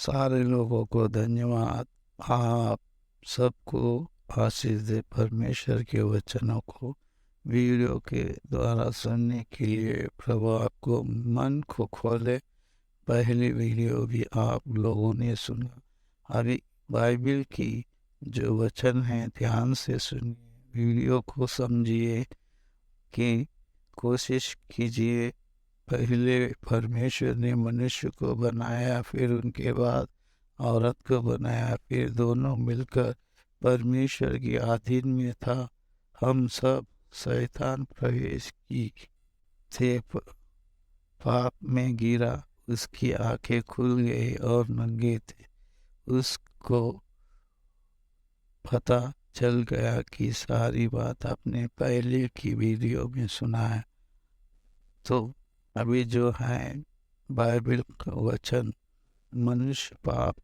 सारे लोगों को धन्यवाद। आप सबको आशीष दे परमेश्वर के वचनों को वीडियो के द्वारा सुनने के लिए प्रभु आपको मन को खोले। पहली वीडियो भी आप लोगों ने सुना, अभी बाइबल की जो वचन है ध्यान से सुनिए, वीडियो को समझिए कि कोशिश कीजिए। पहले परमेश्वर ने मनुष्य को बनाया, फिर उनके बाद औरत को बनाया, फिर दोनों मिलकर परमेश्वर के अधीन में था। हम सब शैतान प्रवेश की थे, पाप में गिरा, उसकी आंखें खुल गई और नंगे थे। उसको पता चल गया कि सारी बात आपने पहले की वीडियो में सुना है। तो अभी जो है बाइबल का वचन, मनुष्य पाप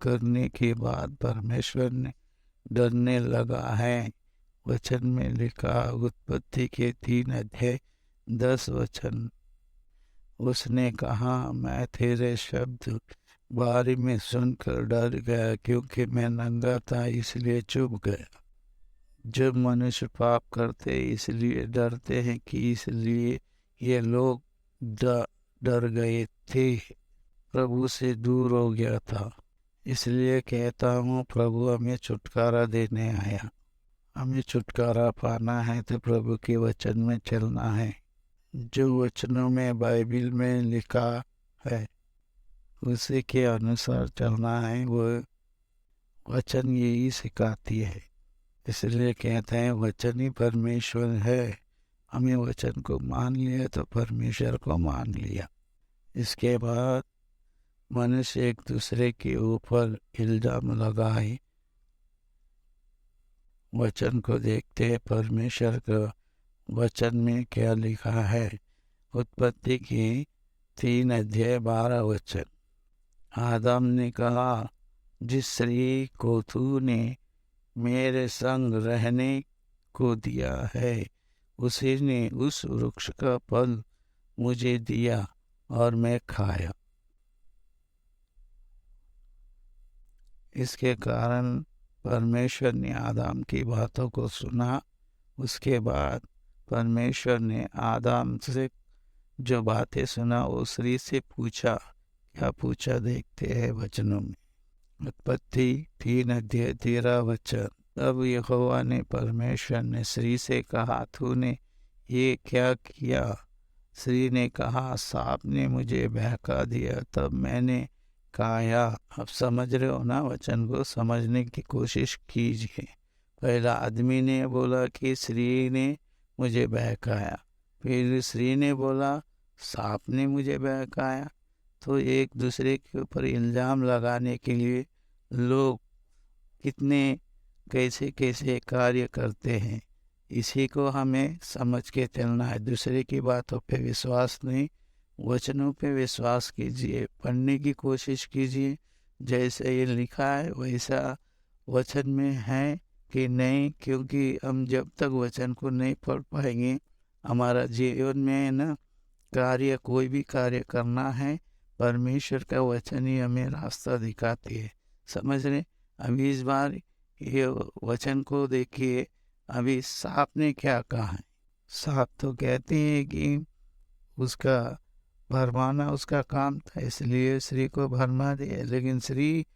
करने के बाद परमेश्वर ने डरने लगा है। वचन में लिखा, उत्पत्ति के 3 अध्याय 10 वचन, उसने कहा मैं तेरे शब्द बारी में सुनकर डर गया, क्योंकि मैं नंगा था इसलिए छुप गया। जब मनुष्य पाप करते इसलिए डरते हैं कि इसलिए ये लोग डर गए थे, प्रभु से दूर हो गया था। इसलिए कहता हूँ प्रभु हमें छुटकारा देने आया। हमें छुटकारा पाना है तो प्रभु के वचन में चलना है। जो वचनों में बाइबल में लिखा है उसी के अनुसार चलना है। वो वचन यही सिखाती है। इसलिए कहते हैं वचन ही परमेश्वर है। हमें वचन को मान लिया तो परमेश्वर को मान लिया। इसके बाद मनुष्य एक दूसरे के ऊपर इल्जाम लगाए। वचन को देखते हैं परमेश्वर का वचन में क्या लिखा है। उत्पत्ति की 3 अध्याय 12 वचन, आदम ने कहा, जिस स्त्री को तूने मेरे संग रहने को दिया है उसी ने उस वृक्ष का फल मुझे दिया और मैं खाया। इसके कारण परमेश्वर ने आदम की बातों को सुना। उसके बाद परमेश्वर ने आदम से जो बातें सुना वो स्त्री से पूछा। क्या पूछा देखते हैं वचनों में। उत्पत्ति 3 अध्याय 13 वचन, तब यहोवा ने परमेश्वर ने स्त्री से कहा, तूने ये क्या किया? स्त्री ने कहा, सांप ने मुझे बहका दिया तब मैंने खाया। अब समझ रहे हो ना, वचन को समझने की कोशिश कीजिए। पहला आदमी ने बोला कि स्त्री ने मुझे बहकाया, फिर स्त्री ने बोला सांप ने मुझे बहकाया। तो एक दूसरे के ऊपर इल्ज़ाम लगाने के लिए लोग कितने कैसे कैसे कार्य करते हैं। इसी को हमें समझ के चलना है। दूसरे की बातों पे विश्वास नहीं, वचनों पे विश्वास कीजिए, पढ़ने की कोशिश कीजिए। जैसे ये लिखा है वैसा वचन में है कि नहीं, क्योंकि हम जब तक वचन को नहीं पढ़ पाएंगे, हमारा जीवन में ना कार्य, कोई भी कार्य करना है, परमेश्वर का वचन ही हमें रास्ता दिखाती है। समझ रहे? अभी इस बार ये वचन को देखिए। अभी सांप ने क्या कहा है? सांप तो कहते हैं कि उसका भरमाना उसका काम था, इसलिए स्त्री को भरमा दिया, लेकिन स्त्री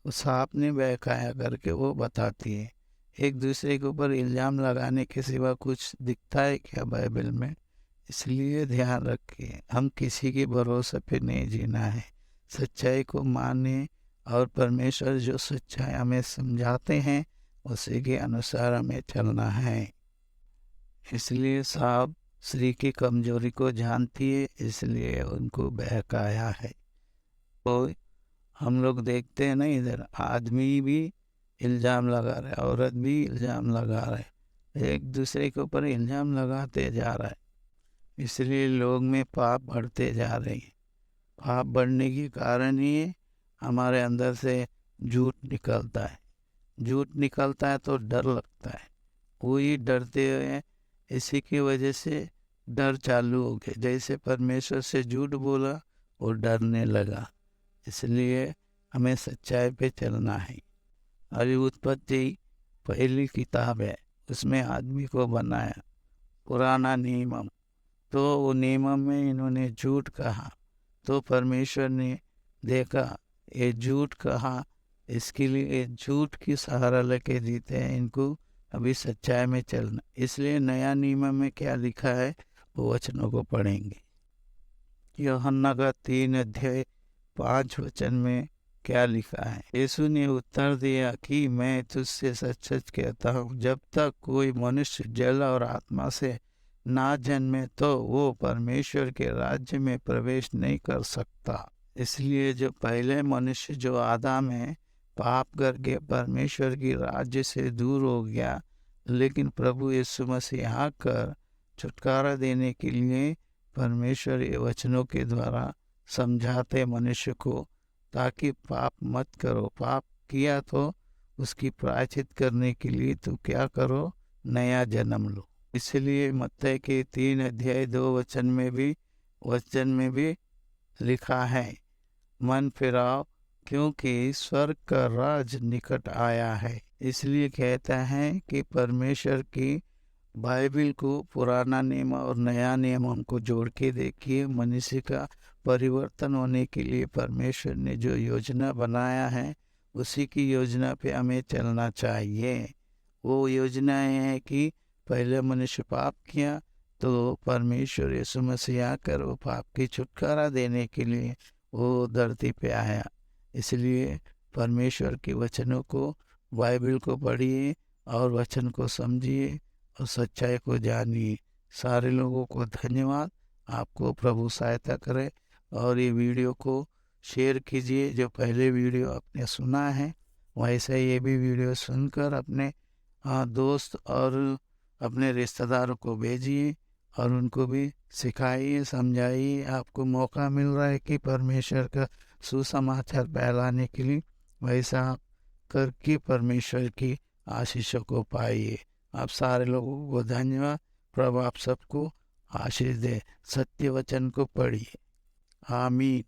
सांप ने बहकाया करके वो बताती है। एक दूसरे के ऊपर इल्ज़ाम लगाने के सिवा कुछ दिखता है क्या बाइबल में? इसलिए ध्यान रखिए, हम किसी के भरोसे पे नहीं जीना है। सच्चाई को माने और परमेश्वर जो सच्चाई हमें समझाते हैं उसी के अनुसार हमें चलना है। इसलिए सांप स्त्री की कमजोरी को जानती है, इसलिए उनको बहकाया है। तो हम लोग देखते हैं ना, इधर आदमी भी इल्ज़ाम लगा रहा है, औरत भी इल्ज़ाम लगा रहा है, एक दूसरे के ऊपर इल्ज़ाम लगाते जा रहा है। इसलिए लोग में पाप बढ़ते जा रहे हैं। पाप बढ़ने के कारण ही हमारे अंदर से झूठ निकलता है। झूठ निकलता है तो डर लगता है, वही डरते हुए इसी की वजह से डर चालू हो गया। जैसे परमेश्वर से झूठ बोला वो डरने लगा। इसलिए हमें सच्चाई पे चलना है। अभी उत्पत्ति पहली किताब है, उसमें आदमी को बनाया, पुराना नियम, तो वो नियम में इन्होंने झूठ कहा, तो परमेश्वर ने देखा ये झूठ कहा, इसके लिए झूठ की सहारा लेके जीते हैं, इनको अभी सच्चाई में चलना। इसलिए नया नियम में क्या लिखा है वो वचनों को पढ़ेंगे। यूहन्ना का 3 अध्याय 5 वचन में क्या लिखा है? यीशु ने उत्तर दिया कि मैं तुझसे सच सच कहता हूँ, जब तक कोई मनुष्य जल और आत्मा से ना जन्मे तो वो परमेश्वर के राज्य में प्रवेश नहीं कर सकता। इसलिए जो पहले मनुष्य जो आदम है, पाप करके परमेश्वर की राज्य से दूर हो गया, लेकिन प्रभु यीशु मसीह आकर छुटकारा देने के लिए परमेश्वर ये वचनों के द्वारा समझाते मनुष्य को, ताकि पाप मत करो। पाप किया तो उसकी प्रायश्चित करने के लिए तो क्या करो, नया जन्म लो। इसलिए मत्ती के 3 अध्याय 2 वचन में भी लिखा है, मन फिराओ क्योंकि स्वर्ग का राज निकट आया है। इसलिए कहता है कि परमेश्वर की बाइबिल को, पुराना नियम और नया नियम हमको जोड़ के देखिए। मनुष्य का परिवर्तन होने के लिए परमेश्वर ने जो योजना बनाया है, उसी की योजना पे हमें चलना चाहिए। वो योजना है कि पहले मनुष्य पाप किया तो परमेश्वर यीशु मसीह आकर वो पाप की छुटकारा देने के लिए वो धरती पे आया। इसलिए परमेश्वर के वचनों को, बाइबिल को पढ़िए और वचन को समझिए और सच्चाई को जानिए। सारे लोगों को धन्यवाद। आपको प्रभु सहायता करे और ये वीडियो को शेयर कीजिए। जो पहले वीडियो आपने सुना है वैसे ये भी वीडियो सुनकर अपने दोस्त और अपने रिश्तेदारों को भेजिए और उनको भी सिखाइए, समझाइए। आपको मौका मिल रहा है कि परमेश्वर का सुसमाचार फैलाने के लिए, वैसा करके परमेश्वर की आशीषों को पाइए। आप सारे लोगों को धन्यवाद। प्रभु आप सबको आशीष दे। सत्य वचन को पढ़िए। आमीन।